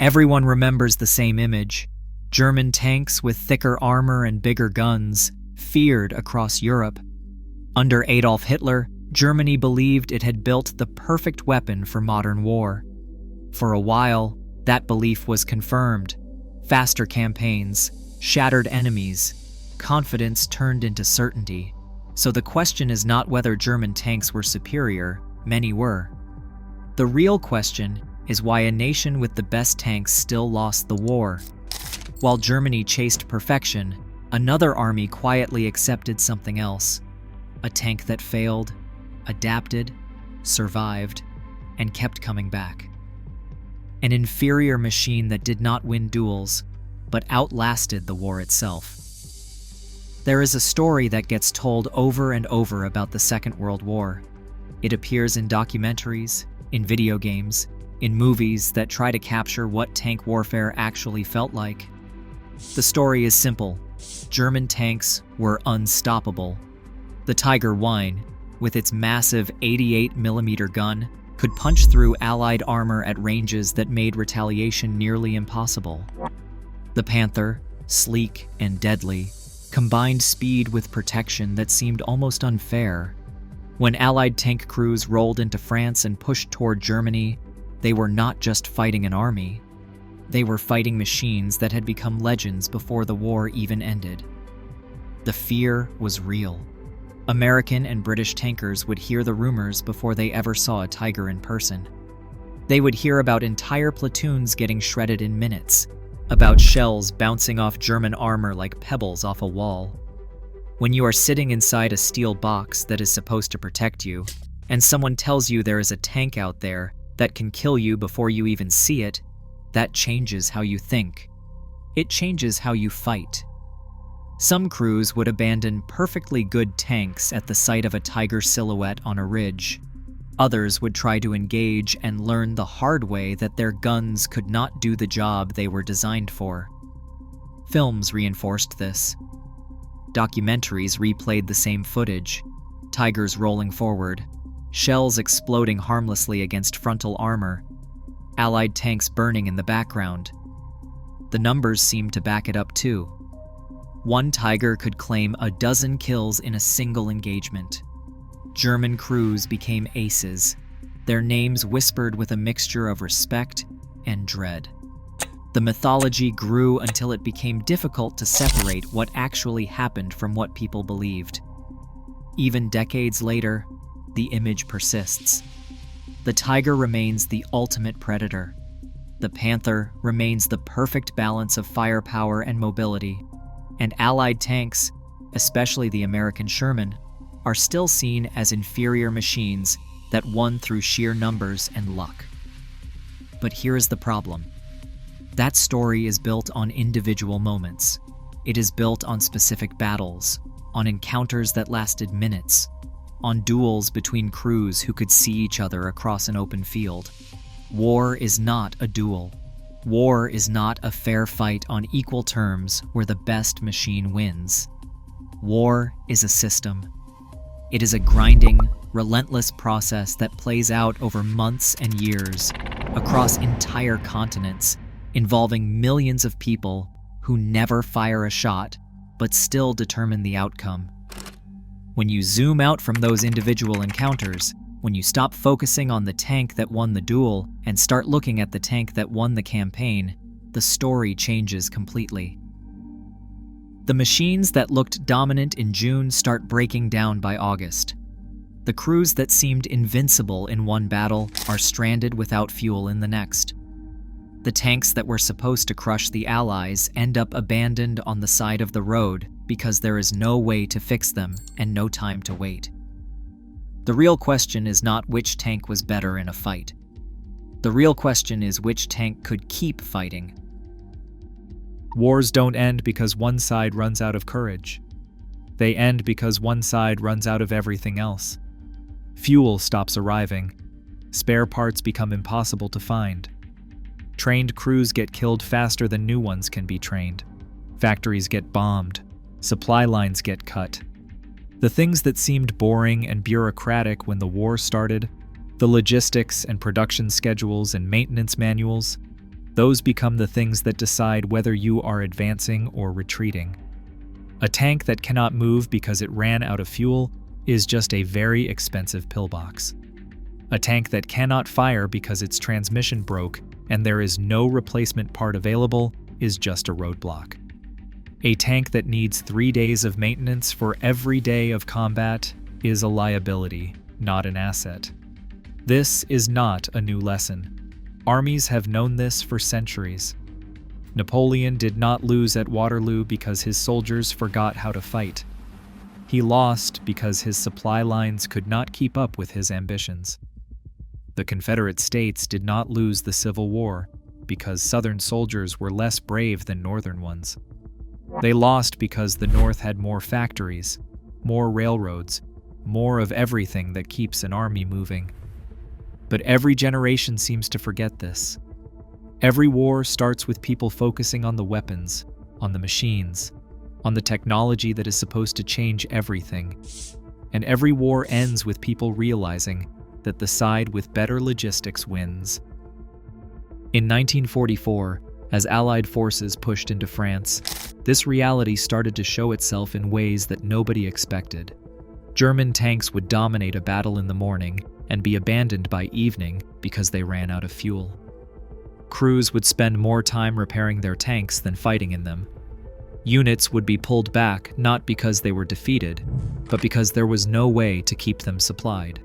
Everyone remembers the same image: German tanks with thicker armor and bigger guns, feared across Europe. Under Adolf Hitler, Germany believed it had built the perfect weapon for modern war. For a while, that belief was confirmed. Faster campaigns, shattered enemies, confidence turned into certainty. So the question is not whether German tanks were superior, many were. The real question is why a nation with the best tanks still lost the war. While Germany chased perfection, another army quietly accepted something else. A tank that failed, adapted, survived, and kept coming back. An inferior machine that did not win duels, but outlasted the war itself. There is a story that gets told over and over about the Second World War. It appears in documentaries, in video games, in movies that try to capture what tank warfare actually felt like. The story is simple. German tanks were unstoppable. The Tiger I, with its massive 88mm gun, could punch through Allied armor at ranges that made retaliation nearly impossible. The Panther, sleek and deadly, combined speed with protection that seemed almost unfair. When Allied tank crews rolled into France and pushed toward Germany, they were not just fighting an army. They were fighting machines that had become legends before the war even ended. The fear was real. American and British tankers would hear the rumors before they ever saw a Tiger in person. They would hear about entire platoons getting shredded in minutes, about shells bouncing off German armor like pebbles off a wall. When you are sitting inside a steel box that is supposed to protect you, and someone tells you there is a tank out there that can kill you before you even see it, that changes how you think. It changes how you fight. Some crews would abandon perfectly good tanks at the sight of a Tiger silhouette on a ridge. Others would try to engage and learn the hard way that their guns could not do the job they were designed for. Films reinforced this. Documentaries replayed the same footage: Tigers rolling forward, shells exploding harmlessly against frontal armor, Allied tanks burning in the background. The numbers seemed to back it up too. One Tiger could claim 12 kills in a single engagement. German crews became aces, their names whispered with a mixture of respect and dread. The mythology grew until it became difficult to separate what actually happened from what people believed. Even decades later, the image persists. The Tiger remains the ultimate predator. The Panther remains the perfect balance of firepower and mobility. And Allied tanks, especially the American Sherman, are still seen as inferior machines that won through sheer numbers and luck. But here is the problem. That story is built on individual moments. It is built on specific battles, on encounters that lasted minutes, on duels between crews who could see each other across an open field. War is not a duel. War is not a fair fight on equal terms where the best machine wins. War is a system. It is a grinding, relentless process that plays out over months and years, across entire continents, involving millions of people who never fire a shot, but still determine the outcome. When you zoom out from those individual encounters, when you stop focusing on the tank that won the duel and start looking at the tank that won the campaign, the story changes completely. The machines that looked dominant in June start breaking down by August. The crews that seemed invincible in one battle are stranded without fuel in the next. The tanks that were supposed to crush the Allies end up abandoned on the side of the road because there is no way to fix them and no time to wait. The real question is not which tank was better in a fight. The real question is which tank could keep fighting. Wars don't end because one side runs out of courage. They end because one side runs out of everything else. Fuel stops arriving. Spare parts become impossible to find. Trained crews get killed faster than new ones can be trained. Factories get bombed. Supply lines get cut. The things that seemed boring and bureaucratic when the war started, the logistics and production schedules and maintenance manuals, Those become the things that decide whether you are advancing or retreating. A tank that cannot move because it ran out of fuel is just a very expensive pillbox. A tank that cannot fire because its transmission broke and there is no replacement part available is just a roadblock. A tank that needs 3 days of maintenance for every day of combat is a liability, not an asset. This is not a new lesson. Armies have known this for centuries. Napoleon did not lose at Waterloo because his soldiers forgot how to fight. He lost because his supply lines could not keep up with his ambitions. The Confederate States did not lose the Civil War because Southern soldiers were less brave than Northern ones. They lost because the North had more factories, more railroads, more of everything that keeps an army moving. But every generation seems to forget this. Every war starts with people focusing on the weapons, on the machines, on the technology that is supposed to change everything. And every war ends with people realizing that the side with better logistics wins. In 1944, as Allied forces pushed into France, this reality started to show itself in ways that nobody expected. German tanks would dominate a battle in the morning and be abandoned by evening because they ran out of fuel. Crews would spend more time repairing their tanks than fighting in them. Units would be pulled back not because they were defeated, but because there was no way to keep them supplied.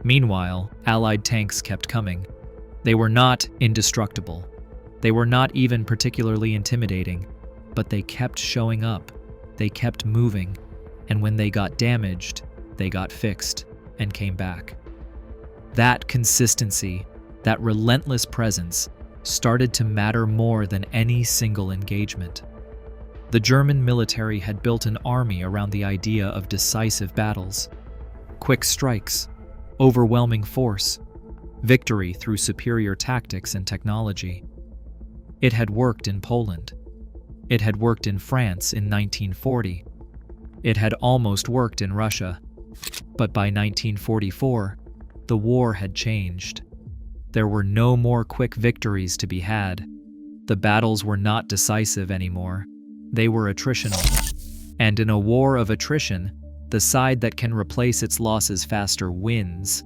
Meanwhile, Allied tanks kept coming. They were not indestructible. They were not even particularly intimidating, but they kept showing up. They kept moving, and when they got damaged, they got fixed and came back. That consistency, that relentless presence, started to matter more than any single engagement. The German military had built an army around the idea of decisive battles, quick strikes, overwhelming force, victory through superior tactics and technology. It had worked in Poland. It had worked in France in 1940. It had almost worked in Russia. But by 1944, the war had changed. There were no more quick victories to be had. The battles were not decisive anymore. They were attritional. And in a war of attrition, the side that can replace its losses faster wins.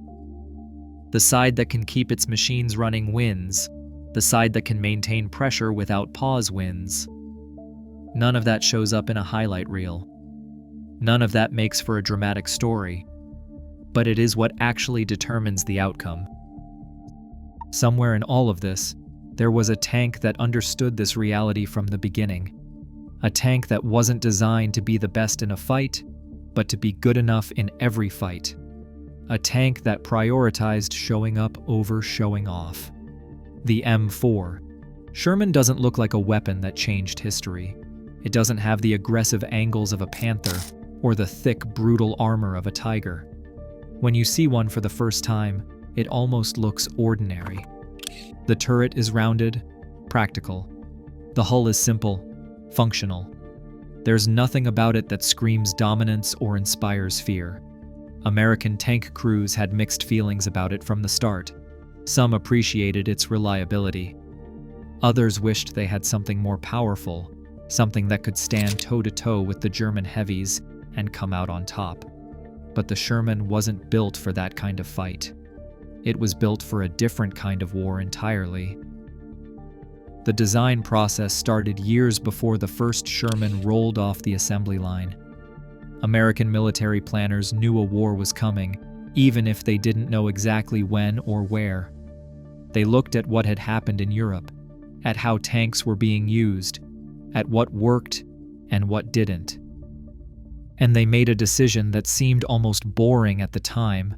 The side that can keep its machines running wins. The side that can maintain pressure without pause wins. None of that shows up in a highlight reel. None of that makes for a dramatic story. But it is what actually determines the outcome. Somewhere in all of this, there was a tank that understood this reality from the beginning. A tank that wasn't designed to be the best in a fight, but to be good enough in every fight. A tank that prioritized showing up over showing off. The M4. Sherman doesn't look like a weapon that changed history. It doesn't have the aggressive angles of a panther or the thick, brutal armor of a tiger. When you see one for the first time, it almost looks ordinary. The turret is rounded, practical. The hull is simple, functional. There's nothing about it that screams dominance or inspires fear. American tank crews had mixed feelings about it from the start. Some appreciated its reliability. Others wished they had something more powerful, something that could stand toe-to-toe with the German heavies and come out on top. But the Sherman wasn't built for that kind of fight. It was built for a different kind of war entirely. The design process started years before the first Sherman rolled off the assembly line. American military planners knew a war was coming, even if they didn't know exactly when or where. They looked at what had happened in Europe, at how tanks were being used, at what worked and what didn't. And they made a decision that seemed almost boring at the time.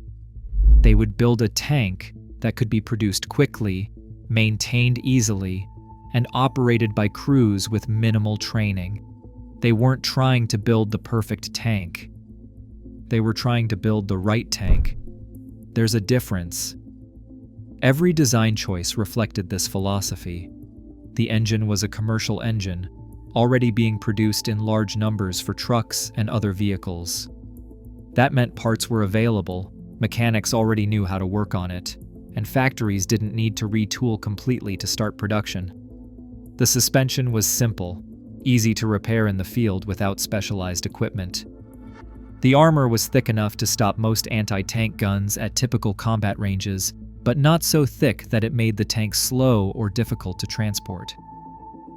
They would build a tank that could be produced quickly, maintained easily, and operated by crews with minimal training. They weren't trying to build the perfect tank. They were trying to build the right tank. There's a difference. Every design choice reflected this philosophy. The engine was a commercial engine, already being produced in large numbers for trucks and other vehicles. That meant parts were available, mechanics already knew how to work on it, and factories didn't need to retool completely to start production. The suspension was simple, easy to repair in the field without specialized equipment. The armor was thick enough to stop most anti-tank guns at typical combat ranges, but not so thick that it made the tank slow or difficult to transport.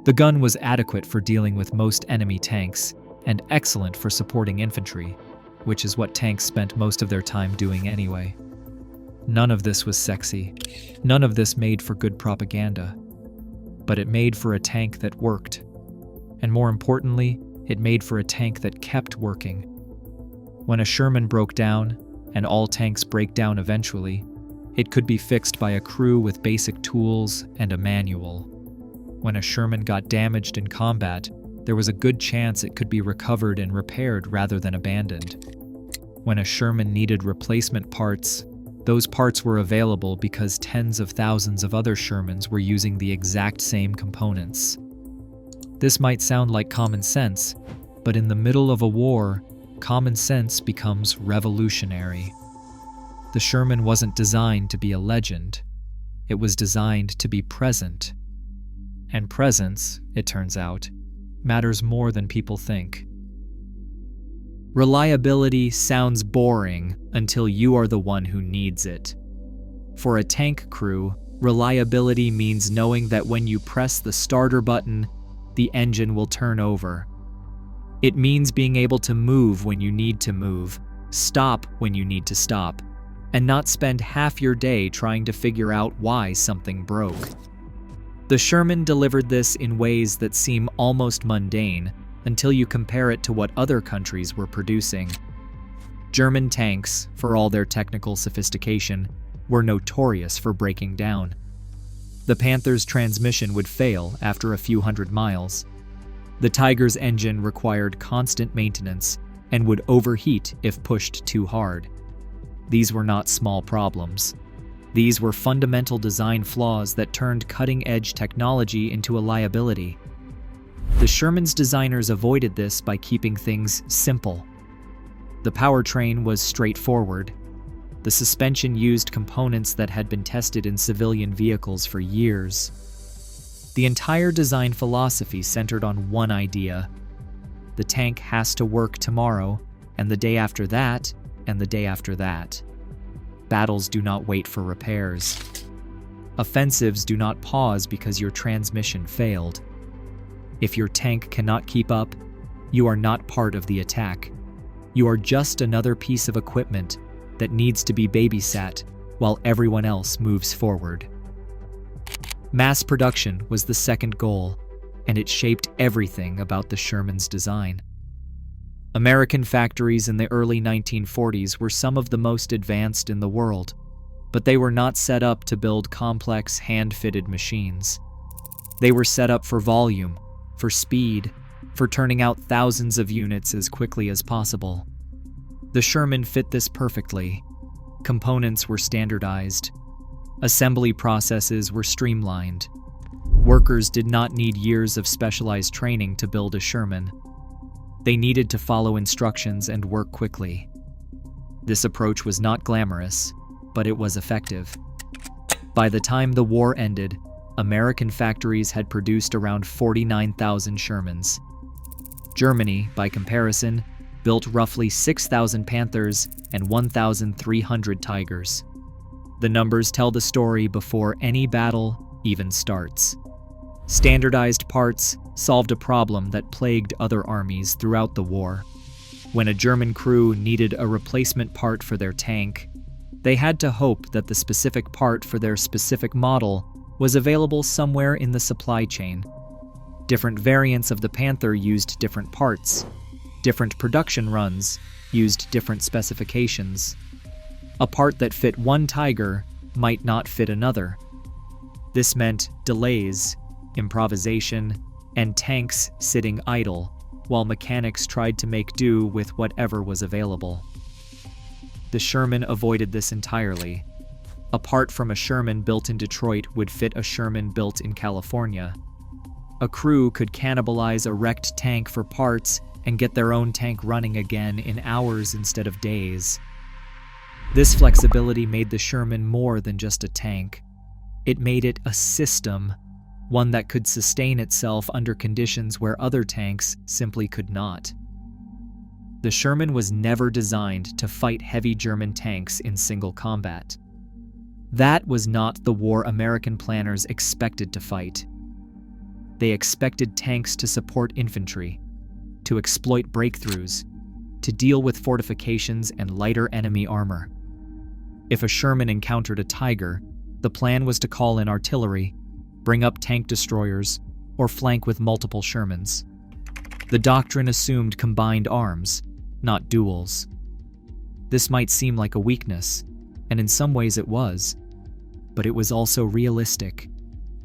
The gun was adequate for dealing with most enemy tanks, and excellent for supporting infantry, which is what tanks spent most of their time doing anyway. None of this was sexy. None of this made for good propaganda. But it made for a tank that worked. And more importantly, it made for a tank that kept working. When a Sherman broke down, and all tanks break down eventually, it could be fixed by a crew with basic tools and a manual. When a Sherman got damaged in combat, there was a good chance it could be recovered and repaired rather than abandoned. When a Sherman needed replacement parts, those parts were available because tens of thousands of other Shermans were using the exact same components. This might sound like common sense, but in the middle of a war, common sense becomes revolutionary. The Sherman wasn't designed to be a legend. It was designed to be present. And presence, it turns out, matters more than people think. Reliability sounds boring until you are the one who needs it. For a tank crew, reliability means knowing that when you press the starter button, the engine will turn over. It means being able to move when you need to move, stop when you need to stop, and not spend half your day trying to figure out why something broke. The Sherman delivered this in ways that seem almost mundane until you compare it to what other countries were producing. German tanks, for all their technical sophistication, were notorious for breaking down. The Panther's transmission would fail after a few hundred miles. The Tiger's engine required constant maintenance and would overheat if pushed too hard. These were not small problems. These were fundamental design flaws that turned cutting-edge technology into a liability. The Sherman's designers avoided this by keeping things simple. The powertrain was straightforward. The suspension used components that had been tested in civilian vehicles for years. The entire design philosophy centered on one idea. The tank has to work tomorrow, and the day after that, and the day after that. Battles do not wait for repairs. Offensives do not pause because your transmission failed. If your tank cannot keep up, you are not part of the attack. You are just another piece of equipment that needs to be babysat while everyone else moves forward. Mass production was the second goal, and it shaped everything about the Sherman's design. American factories in the early 1940s were some of the most advanced in the world, but they were not set up to build complex hand-fitted machines. They were set up for volume, for speed, for turning out thousands of units as quickly as possible. The Sherman fit this perfectly. Components were standardized. Assembly processes were streamlined. Workers did not need years of specialized training to build a Sherman. They needed to follow instructions and work quickly. This approach was not glamorous, but it was effective. By the time the war ended, American factories had produced around 49,000 Shermans. Germany, by comparison, built roughly 6,000 Panthers and 1,300 Tigers. The numbers tell the story before any battle even starts. Standardized parts solved a problem that plagued other armies throughout the war. When a German crew needed a replacement part for their tank, they had to hope that the specific part for their specific model was available somewhere in the supply chain. Different variants of the Panther used different parts. Different production runs used different specifications. A part that fit one Tiger might not fit another. This meant delays, improvisation, and tanks sitting idle while mechanics tried to make do with whatever was available. The Sherman avoided this entirely. A part from a Sherman built in Detroit would fit a Sherman built in California. A crew could cannibalize a wrecked tank for parts and get their own tank running again in hours instead of days. This flexibility made the Sherman more than just a tank. It made it a system, one that could sustain itself under conditions where other tanks simply could not. The Sherman was never designed to fight heavy German tanks in single combat. That was not the war American planners expected to fight. They expected tanks to support infantry, to exploit breakthroughs, to deal with fortifications and lighter enemy armor. If a Sherman encountered a Tiger, the plan was to call in artillery, bring up tank destroyers, or flank with multiple Shermans. The doctrine assumed combined arms, not duels. This might seem like a weakness, and in some ways it was, but it was also realistic,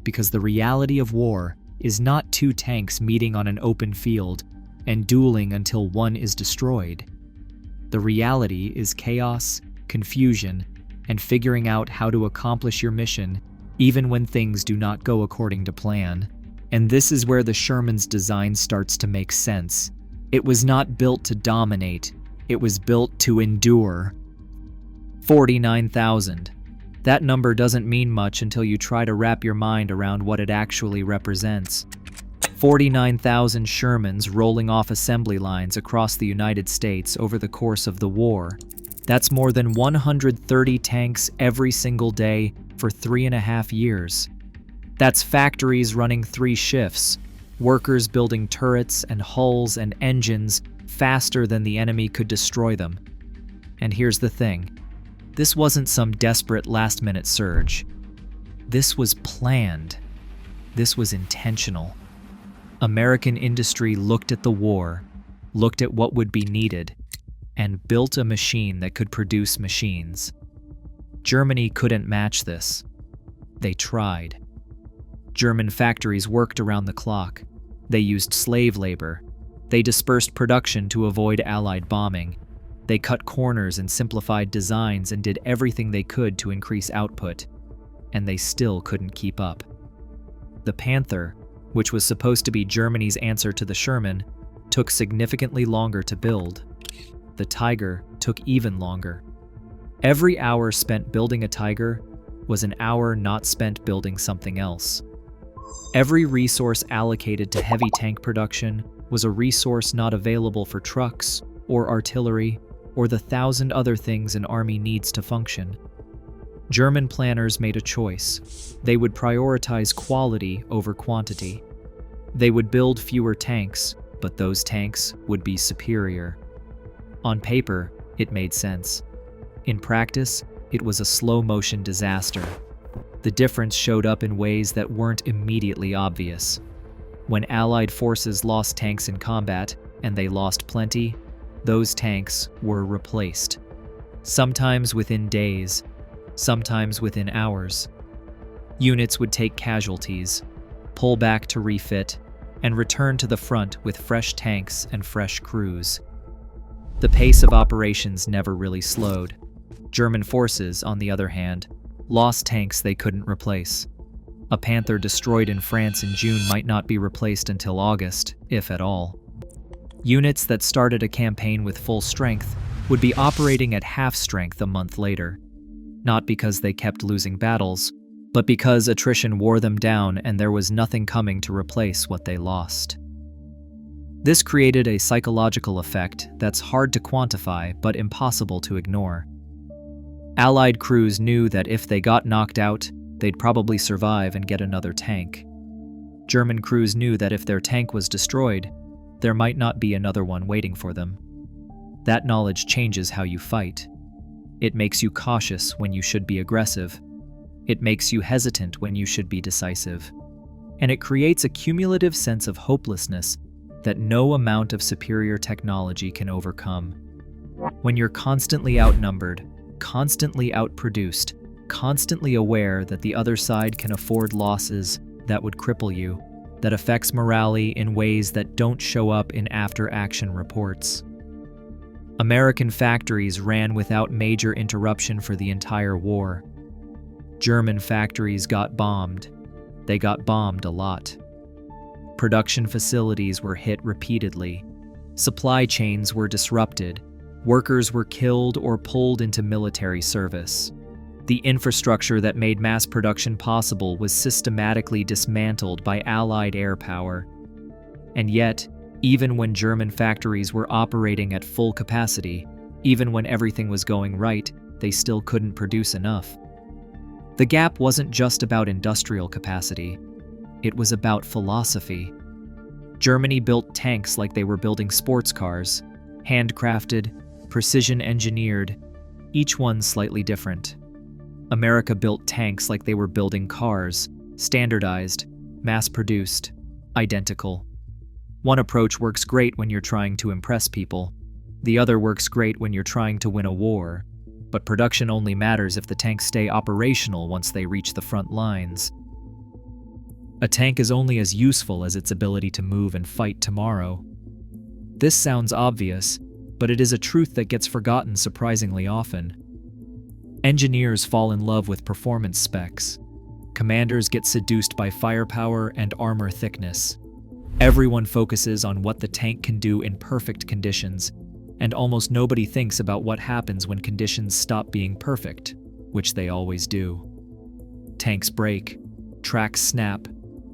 because the reality of war is not two tanks meeting on an open field and dueling until one is destroyed. The reality is chaos, confusion, and figuring out how to accomplish your mission even when things do not go according to plan. And this is where the Sherman's design starts to make sense. It was not built to dominate, it was built to endure. 49,000. That number doesn't mean much until you try to wrap your mind around what it actually represents. 49,000 Shermans rolling off assembly lines across the United States over the course of the war. That's more than 130 tanks every single day for 3.5 years. That's factories running 3 shifts, workers building turrets and hulls and engines faster than the enemy could destroy them. And here's the thing. This wasn't some desperate last-minute surge. This was planned. This was intentional. American industry looked at the war, looked at what would be needed, and built a machine that could produce machines. Germany couldn't match this. They tried. German factories worked around the clock. They used slave labor. They dispersed production to avoid Allied bombing. They cut corners and simplified designs and did everything they could to increase output. And they still couldn't keep up. The Panther, which was supposed to be Germany's answer to the Sherman, took significantly longer to build. The Tiger took even longer. Every hour spent building a Tiger was an hour not spent building something else. Every resource allocated to heavy tank production was a resource not available for trucks or artillery or the 1,000 other things an army needs to function. German planners made a choice. They would prioritize quality over quantity. They would build fewer tanks, but those tanks would be superior. On paper, it made sense. In practice, it was a slow-motion disaster. The difference showed up in ways that weren't immediately obvious. When Allied forces lost tanks in combat, and they lost plenty, those tanks were replaced. Sometimes within days, sometimes within hours. Units would take casualties, pull back to refit, and return to the front with fresh tanks and fresh crews. The pace of operations never really slowed. German forces, on the other hand, lost tanks they couldn't replace. A Panther destroyed in France in June might not be replaced until August, if at all. Units that started a campaign with full strength would be operating at half strength a month later. Not because they kept losing battles, but because attrition wore them down and there was nothing coming to replace what they lost. This created a psychological effect that's hard to quantify but impossible to ignore. Allied crews knew that if they got knocked out, they'd probably survive and get another tank. German crews knew that if their tank was destroyed, there might not be another one waiting for them. That knowledge changes how you fight. It makes you cautious when you should be aggressive. It makes you hesitant when you should be decisive. And it creates a cumulative sense of hopelessness that no amount of superior technology can overcome. When you're constantly outnumbered, constantly outproduced, constantly aware that the other side can afford losses that would cripple you, that affects morale in ways that don't show up in after-action reports. American factories ran without major interruption for the entire war. German factories got bombed. They got bombed a lot. Production facilities were hit repeatedly. Supply chains were disrupted. Workers were killed or pulled into military service. The infrastructure that made mass production possible was systematically dismantled by Allied air power. And yet, even when German factories were operating at full capacity, even when everything was going right, they still couldn't produce enough. The gap wasn't just about industrial capacity. It was about philosophy. Germany built tanks like they were building sports cars, handcrafted, precision-engineered, each one slightly different. America built tanks like they were building cars, standardized, mass-produced, identical. One approach works great when you're trying to impress people. The other works great when you're trying to win a war. But production only matters if the tanks stay operational once they reach the front lines. A tank is only as useful as its ability to move and fight tomorrow. This sounds obvious, but it is a truth that gets forgotten surprisingly often. Engineers fall in love with performance specs. Commanders get seduced by firepower and armor thickness. Everyone focuses on what the tank can do in perfect conditions, and almost nobody thinks about what happens when conditions stop being perfect, which they always do. Tanks break, tracks snap,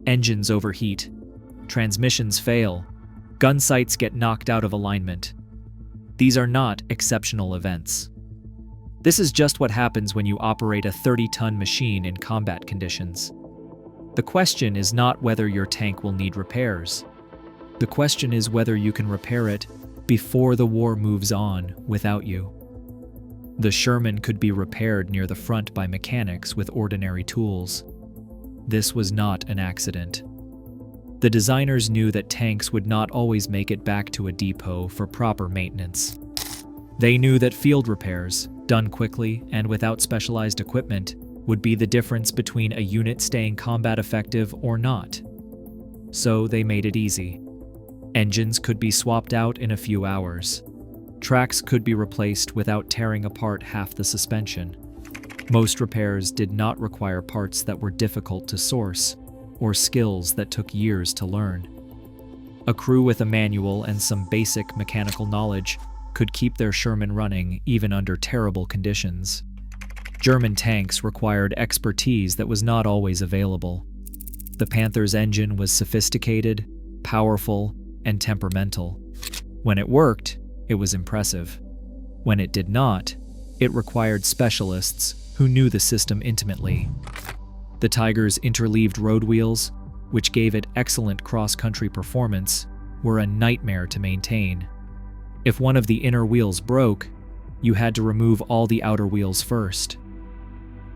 engines overheat, transmissions fail, gun sights get knocked out of alignment. These are not exceptional events. This is just what happens when you operate a 30-ton machine in combat conditions. The question is not whether your tank will need repairs. The question is whether you can repair it before the war moves on without you. The Sherman could be repaired near the front by mechanics with ordinary tools. This was not an accident. The designers knew that tanks would not always make it back to a depot for proper maintenance. They knew that field repairs, done quickly and without specialized equipment, would be the difference between a unit staying combat effective or not. So they made it easy. Engines could be swapped out in a few hours. Tracks could be replaced without tearing apart half the suspension. Most repairs did not require parts that were difficult to source, or skills that took years to learn. A crew with a manual and some basic mechanical knowledge could keep their Sherman running even under terrible conditions. German tanks required expertise that was not always available. The Panther's engine was sophisticated, powerful, and temperamental. When it worked, it was impressive. When it did not, it required specialists who knew the system intimately. The Tiger's interleaved road wheels, which gave it excellent cross-country performance, were a nightmare to maintain. If one of the inner wheels broke, you had to remove all the outer wheels first.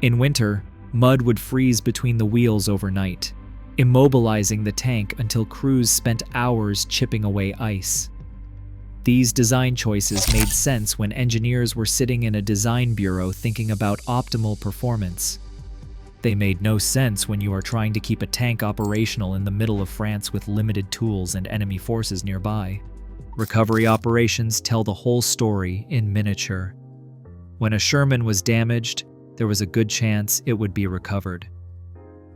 In winter, mud would freeze between the wheels overnight, immobilizing the tank until crews spent hours chipping away ice. These design choices made sense when engineers were sitting in a design bureau thinking about optimal performance. They made no sense when you are trying to keep a tank operational in the middle of France with limited tools and enemy forces nearby. Recovery operations tell the whole story in miniature. When a Sherman was damaged, there was a good chance it would be recovered.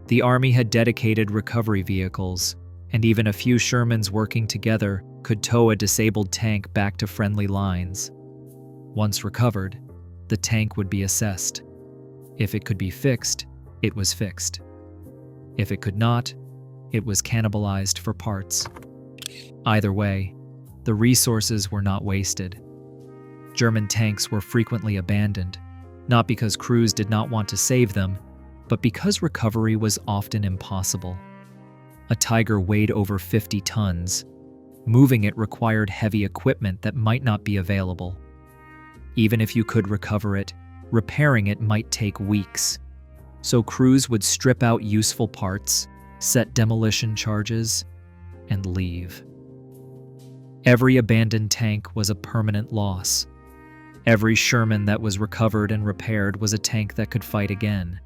The Army had dedicated recovery vehicles, and even a few Shermans working together could tow a disabled tank back to friendly lines. Once recovered, the tank would be assessed. If it could be fixed, it was fixed. If it could not, it was cannibalized for parts. Either way, the resources were not wasted. German tanks were frequently abandoned, not because crews did not want to save them, but because recovery was often impossible. A Tiger weighed over 50 tons. Moving it required heavy equipment that might not be available. Even if you could recover it, repairing it might take weeks. So crews would strip out useful parts, set demolition charges, and leave. Every abandoned tank was a permanent loss. Every Sherman that was recovered and repaired was a tank that could fight again.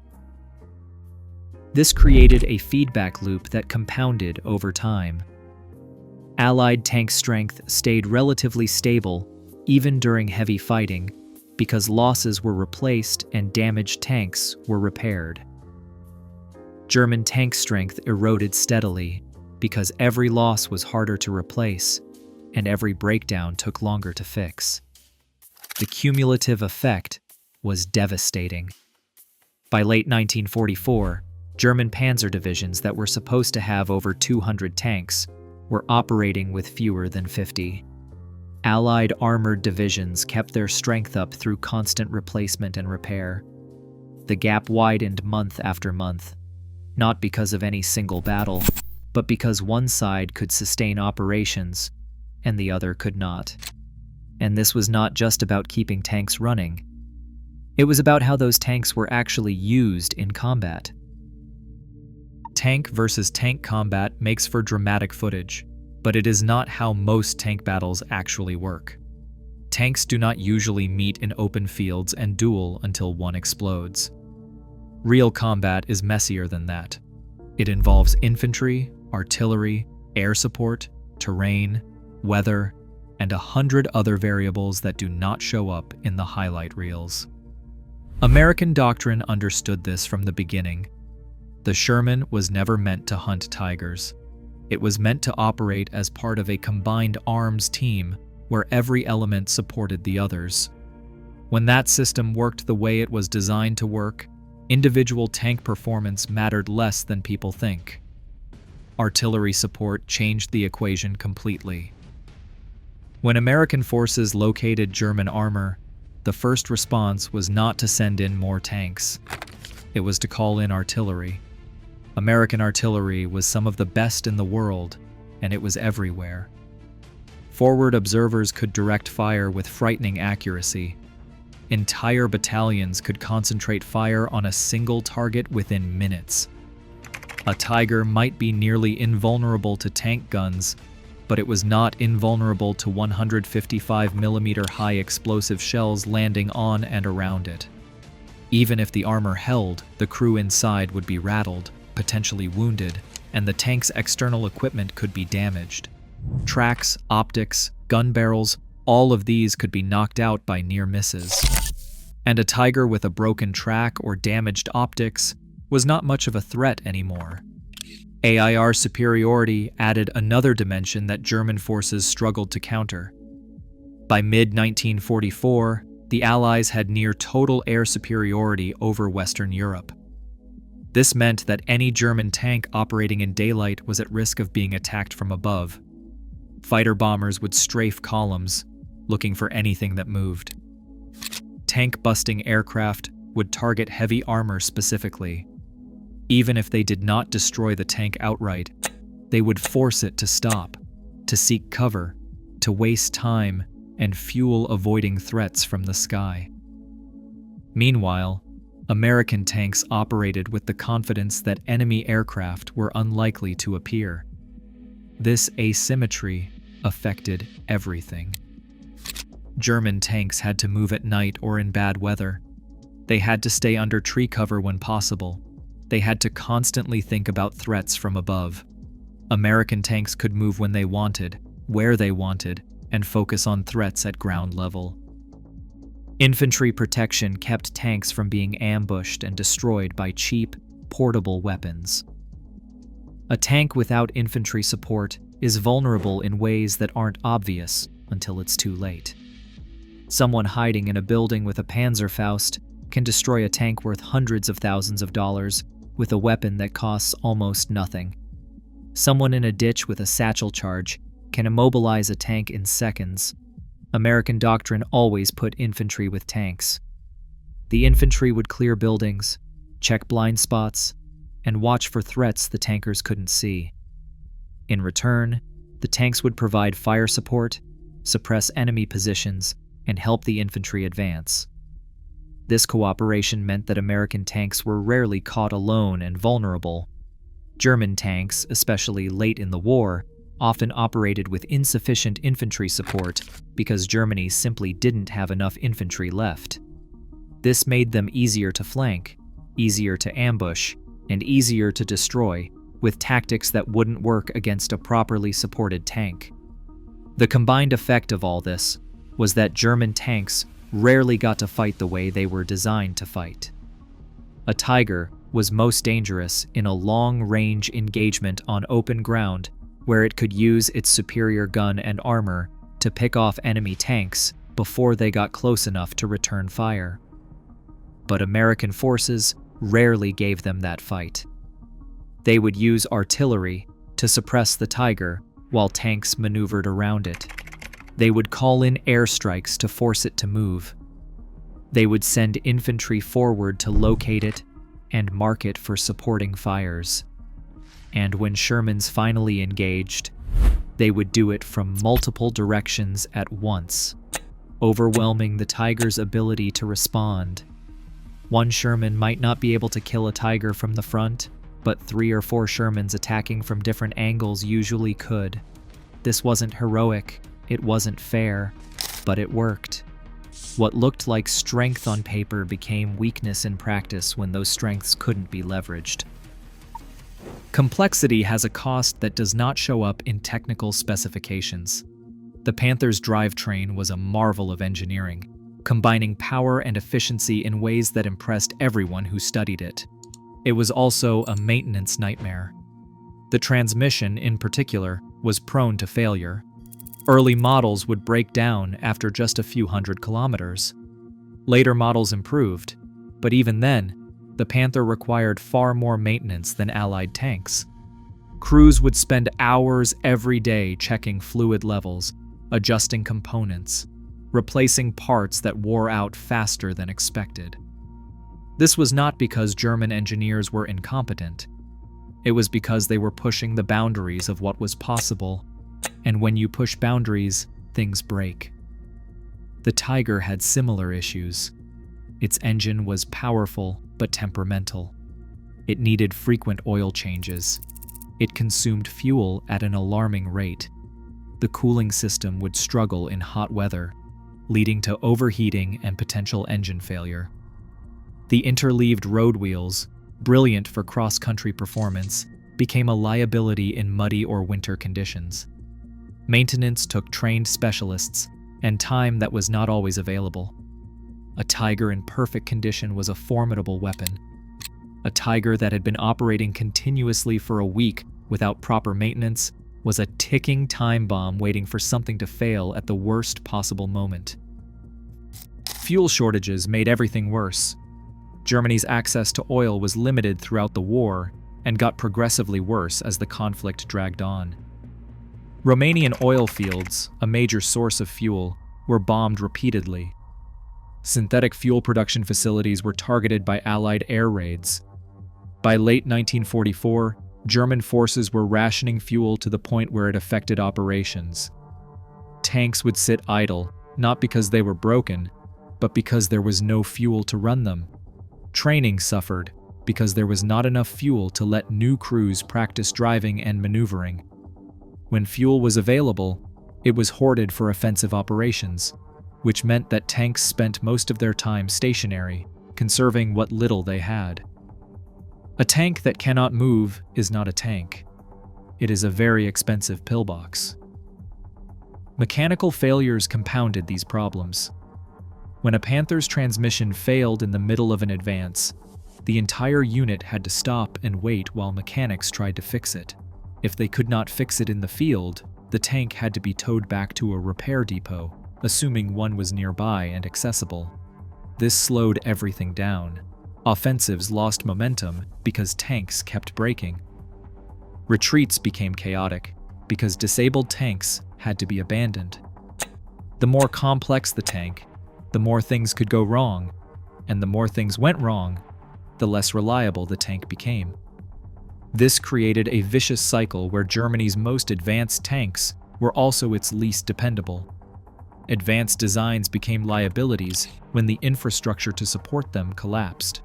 This created a feedback loop that compounded over time. Allied tank strength stayed relatively stable even during heavy fighting because losses were replaced and damaged tanks were repaired. German tank strength eroded steadily because every loss was harder to replace and every breakdown took longer to fix. The cumulative effect was devastating. By late 1944, German panzer divisions that were supposed to have over 200 tanks were operating with fewer than 50. Allied armored divisions kept their strength up through constant replacement and repair. The gap widened month after month, not because of any single battle, but because one side could sustain operations and the other could not. And this was not just about keeping tanks running. It was about how those tanks were actually used in combat. Tank versus tank combat makes for dramatic footage, but it is not how most tank battles actually work. Tanks do not usually meet in open fields and duel until one explodes. Real combat is messier than that. It involves infantry, artillery, air support, terrain, weather, and 100 other variables that do not show up in the highlight reels. American doctrine understood this from the beginning. The Sherman was never meant to hunt tigers. It was meant to operate as part of a combined arms team where every element supported the others. When that system worked the way it was designed to work, individual tank performance mattered less than people think. Artillery support changed the equation completely. When American forces located German armor, the first response was not to send in more tanks. It was to call in artillery. American artillery was some of the best in the world, and it was everywhere. Forward observers could direct fire with frightening accuracy. Entire battalions could concentrate fire on a single target within minutes. A Tiger might be nearly invulnerable to tank guns, but it was not invulnerable to 155mm high explosive shells landing on and around it. Even if the armor held, the crew inside would be rattled, potentially wounded, and the tank's external equipment could be damaged. Tracks, optics, gun barrels, all of these could be knocked out by near misses. And a Tiger with a broken track or damaged optics was not much of a threat anymore. AIR superiority added another dimension that German forces struggled to counter. By mid-1944, the Allies had near total air superiority over Western Europe. This meant that any German tank operating in daylight was at risk of being attacked from above. Fighter bombers would strafe columns, looking for anything that moved. Tank-busting aircraft would target heavy armor specifically. Even if they did not destroy the tank outright, they would force it to stop, to seek cover, to waste time and fuel avoiding threats from the sky. Meanwhile, American tanks operated with the confidence that enemy aircraft were unlikely to appear. This asymmetry affected everything. German tanks had to move at night or in bad weather. They had to stay under tree cover when possible. They had to constantly think about threats from above. American tanks could move when they wanted, where they wanted, and focus on threats at ground level. Infantry protection kept tanks from being ambushed and destroyed by cheap, portable weapons. A tank without infantry support is vulnerable in ways that aren't obvious until it's too late. Someone hiding in a building with a Panzerfaust can destroy a tank worth hundreds of thousands of dollars with a weapon that costs almost nothing. Someone in a ditch with a satchel charge can immobilize a tank in seconds. American doctrine always put infantry with tanks. The infantry would clear buildings, check blind spots, and watch for threats the tankers couldn't see. In return, the tanks would provide fire support, suppress enemy positions, and help the infantry advance. This cooperation meant that American tanks were rarely caught alone and vulnerable. German tanks, especially late in the war, often operated with insufficient infantry support because Germany simply didn't have enough infantry left. This made them easier to flank, easier to ambush, and easier to destroy, with tactics that wouldn't work against a properly supported tank. The combined effect of all this was that German tanks rarely got to fight the way they were designed to fight. A Tiger was most dangerous in a long-range engagement on open ground where it could use its superior gun and armor to pick off enemy tanks before they got close enough to return fire. But American forces rarely gave them that fight. They would use artillery to suppress the Tiger while tanks maneuvered around it. They would call in airstrikes to force it to move. They would send infantry forward to locate it and mark it for supporting fires. And when Sherman's finally engaged, they would do it from multiple directions at once, overwhelming the Tiger's ability to respond. One Sherman might not be able to kill a Tiger from the front, but 3 or 4 Shermans attacking from different angles usually could. This wasn't heroic, it wasn't fair, but it worked. What looked like strength on paper became weakness in practice when those strengths couldn't be leveraged. Complexity has a cost that does not show up in technical specifications. The Panther's drivetrain was a marvel of engineering, combining power and efficiency in ways that impressed everyone who studied it. It was also a maintenance nightmare. The transmission, in particular, was prone to failure. Early models would break down after just a few hundred kilometers. Later models improved, but even then, the Panther required far more maintenance than Allied tanks. Crews would spend hours every day checking fluid levels, adjusting components, replacing parts that wore out faster than expected. This was not because German engineers were incompetent. It was because they were pushing the boundaries of what was possible, and when you push boundaries, things break. The Tiger had similar issues. Its engine was powerful but temperamental. It needed frequent oil changes. It consumed fuel at an alarming rate. The cooling system would struggle in hot weather, leading to overheating and potential engine failure. The interleaved road wheels, brilliant for cross-country performance, became a liability in muddy or winter conditions. Maintenance took trained specialists and time that was not always available. A Tiger in perfect condition was a formidable weapon. A Tiger that had been operating continuously for a week without proper maintenance was a ticking time bomb waiting for something to fail at the worst possible moment. Fuel shortages made everything worse. Germany's access to oil was limited throughout the war and got progressively worse as the conflict dragged on. Romanian oil fields, a major source of fuel, were bombed repeatedly. Synthetic fuel production facilities were targeted by Allied air raids. By late 1944, German forces were rationing fuel to the point where it affected operations. Tanks would sit idle, not because they were broken, but because there was no fuel to run them. Training suffered because there was not enough fuel to let new crews practice driving and maneuvering. When fuel was available, it was hoarded for offensive operations, which meant that tanks spent most of their time stationary, conserving what little they had. A tank that cannot move is not a tank. It is a very expensive pillbox. Mechanical failures compounded these problems. When a Panther's transmission failed in the middle of an advance, the entire unit had to stop and wait while mechanics tried to fix it. If they could not fix it in the field, the tank had to be towed back to a repair depot, assuming one was nearby and accessible. This slowed everything down. Offensives lost momentum because tanks kept breaking. Retreats became chaotic because disabled tanks had to be abandoned. The more complex the tank, the more things could go wrong, and the more things went wrong, the less reliable the tank became. This created a vicious cycle where Germany's most advanced tanks were also its least dependable. Advanced designs became liabilities when the infrastructure to support them collapsed.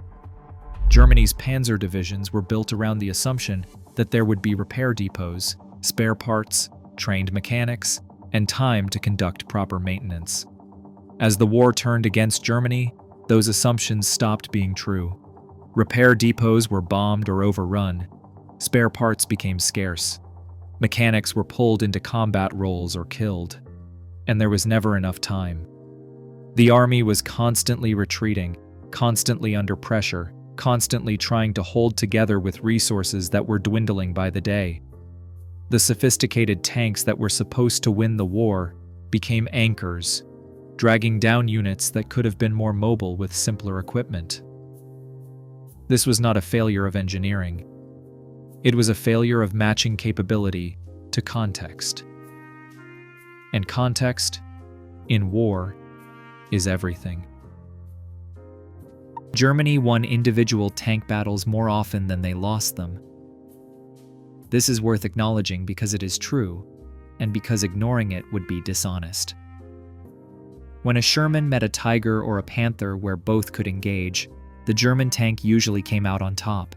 Germany's panzer divisions were built around the assumption that there would be repair depots, spare parts, trained mechanics, and time to conduct proper maintenance. As the war turned against Germany, those assumptions stopped being true. Repair depots were bombed or overrun. Spare parts became scarce. Mechanics were pulled into combat roles or killed. And there was never enough time. The army was constantly retreating, constantly under pressure, constantly trying to hold together with resources that were dwindling by the day. The sophisticated tanks that were supposed to win the war became anchors, dragging down units that could have been more mobile with simpler equipment. This was not a failure of engineering. It was a failure of matching capability to context. And context, in war, is everything. Germany won individual tank battles more often than they lost them. This is worth acknowledging because it is true, and because ignoring it would be dishonest. When a Sherman met a Tiger or a Panther where both could engage, the German tank usually came out on top.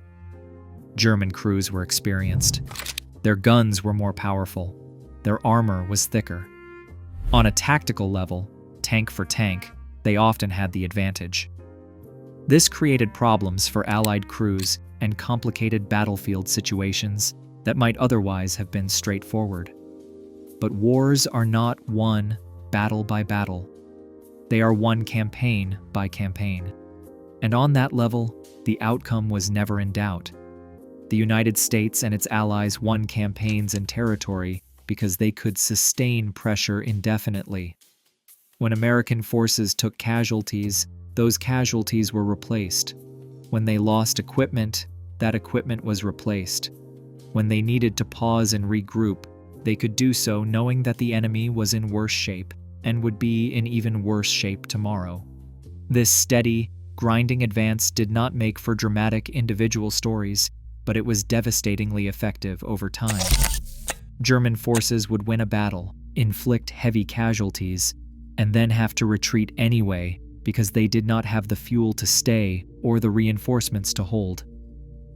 German crews were experienced. Their guns were more powerful. Their armor was thicker. On a tactical level, tank for tank, they often had the advantage. This created problems for Allied crews and complicated battlefield situations that might otherwise have been straightforward. But wars are not won battle by battle. They are won campaign by campaign. And on that level, the outcome was never in doubt. The United States and its allies won campaigns and territory because they could sustain pressure indefinitely. When American forces took casualties, those casualties were replaced. When they lost equipment, that equipment was replaced. When they needed to pause and regroup, they could do so knowing that the enemy was in worse shape and would be in even worse shape tomorrow. This steady, grinding advance did not make for dramatic individual stories, but it was devastatingly effective over time. German forces would win a battle, inflict heavy casualties, and then have to retreat anyway because they did not have the fuel to stay or the reinforcements to hold.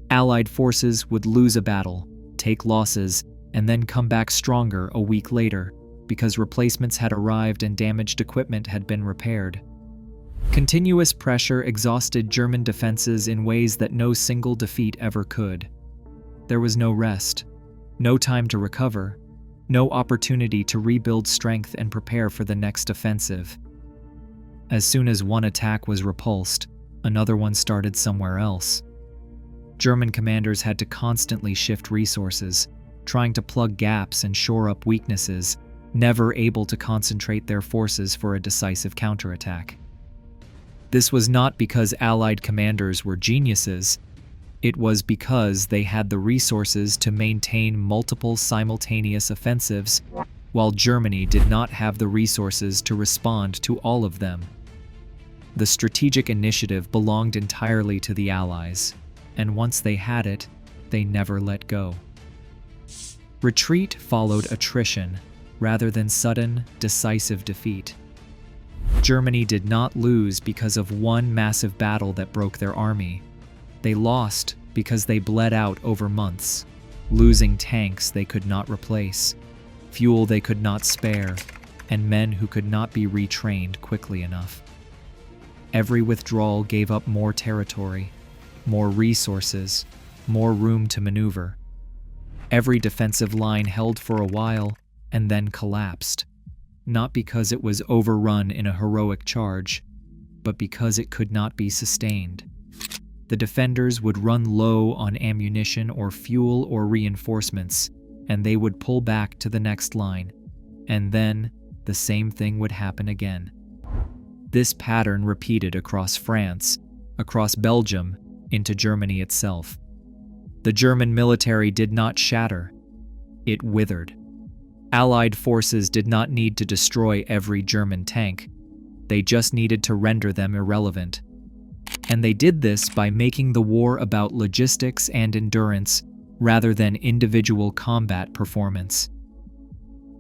Allied forces would lose a battle, take losses, and then come back stronger a week later because replacements had arrived and damaged equipment had been repaired. Continuous pressure exhausted German defenses in ways that no single defeat ever could. There was no rest, no time to recover, no opportunity to rebuild strength and prepare for the next offensive. As soon as one attack was repulsed, another one started somewhere else. German commanders had to constantly shift resources, trying to plug gaps and shore up weaknesses, never able to concentrate their forces for a decisive counterattack. This was not because Allied commanders were geniuses. It was because they had the resources to maintain multiple simultaneous offensives, while Germany did not have the resources to respond to all of them. The strategic initiative belonged entirely to the Allies, and once they had it, they never let go. Retreat followed attrition, rather than sudden, decisive defeat. Germany did not lose because of one massive battle that broke their army. They lost because they bled out over months, losing tanks they could not replace, fuel they could not spare, and men who could not be retrained quickly enough. Every withdrawal gave up more territory, more resources, more room to maneuver. Every defensive line held for a while and then collapsed, not because it was overrun in a heroic charge, but because it could not be sustained. The defenders would run low on ammunition or fuel or reinforcements, and they would pull back to the next line, and then the same thing would happen again. This pattern repeated across France, across Belgium, into Germany itself. The German military did not shatter, it withered. Allied forces did not need to destroy every German tank, they just needed to render them irrelevant. And they did this by making the war about logistics and endurance rather than individual combat performance.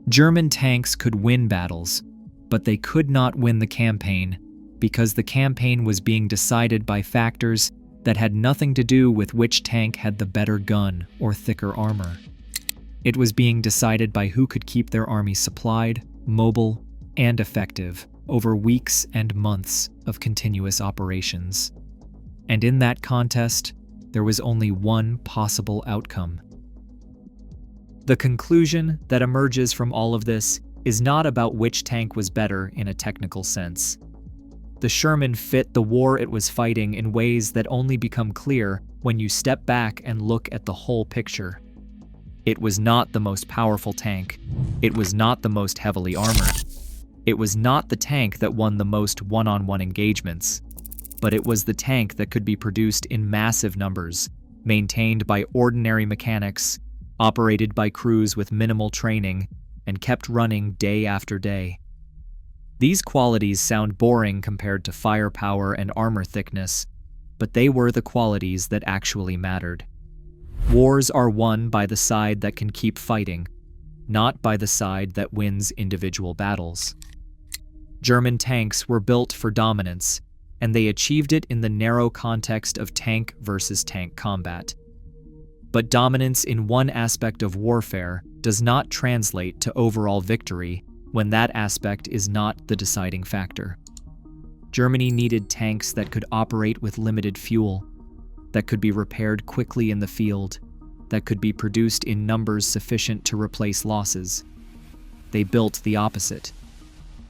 German tanks could win battles, but they could not win the campaign because the campaign was being decided by factors that had nothing to do with which tank had the better gun or thicker armor. It was being decided by who could keep their army supplied, mobile, and effective over weeks and months of continuous operations. And in that contest, there was only one possible outcome. The conclusion that emerges from all of this is not about which tank was better in a technical sense. The Sherman fit the war it was fighting in ways that only become clear when you step back and look at the whole picture. It was not the most powerful tank. It was not the most heavily armored. It was not the tank that won the most one-on-one engagements, but it was the tank that could be produced in massive numbers, maintained by ordinary mechanics, operated by crews with minimal training, and kept running day after day. These qualities sound boring compared to firepower and armor thickness, but they were the qualities that actually mattered. Wars are won by the side that can keep fighting, not by the side that wins individual battles. German tanks were built for dominance, and they achieved it in the narrow context of tank versus tank combat. But dominance in one aspect of warfare does not translate to overall victory when that aspect is not the deciding factor. Germany needed tanks that could operate with limited fuel, that could be repaired quickly in the field, that could be produced in numbers sufficient to replace losses. They built the opposite.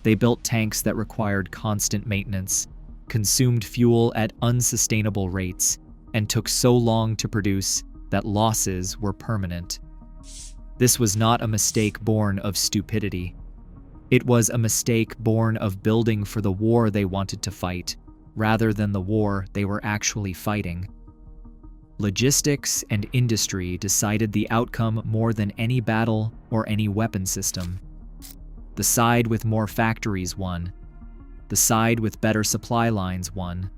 They built tanks that required constant maintenance, consumed fuel at unsustainable rates, and took so long to produce that losses were permanent. This was not a mistake born of stupidity. It was a mistake born of building for the war they wanted to fight, rather than the war they were actually fighting. Logistics and industry decided the outcome more than any battle or any weapon system. The side with more factories won. The side with better supply lines won.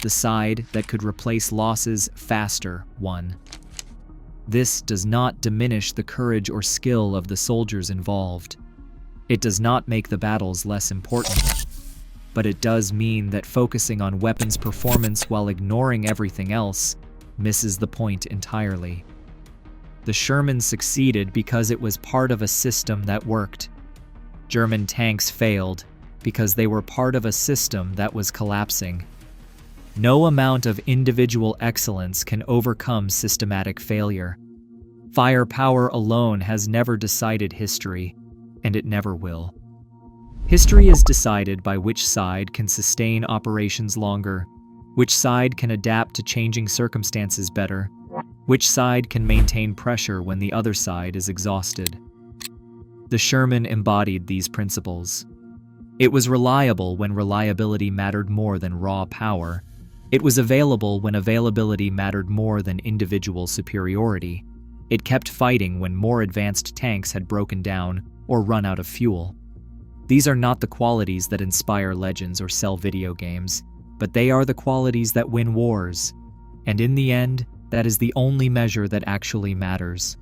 The side that could replace losses faster won. This does not diminish the courage or skill of the soldiers involved. It does not make the battles less important. But it does mean that focusing on weapons performance while ignoring everything else misses the point entirely. The Sherman succeeded because it was part of a system that worked. German tanks failed because they were part of a system that was collapsing. No amount of individual excellence can overcome systematic failure. Firepower alone has never decided history, and it never will. History is decided by which side can sustain operations longer, which side can adapt to changing circumstances better, which side can maintain pressure when the other side is exhausted. The Sherman embodied these principles. It was reliable when reliability mattered more than raw power. It was available when availability mattered more than individual superiority. It kept fighting when more advanced tanks had broken down or run out of fuel. These are not the qualities that inspire legends or sell video games, but they are the qualities that win wars. And in the end, that is the only measure that actually matters.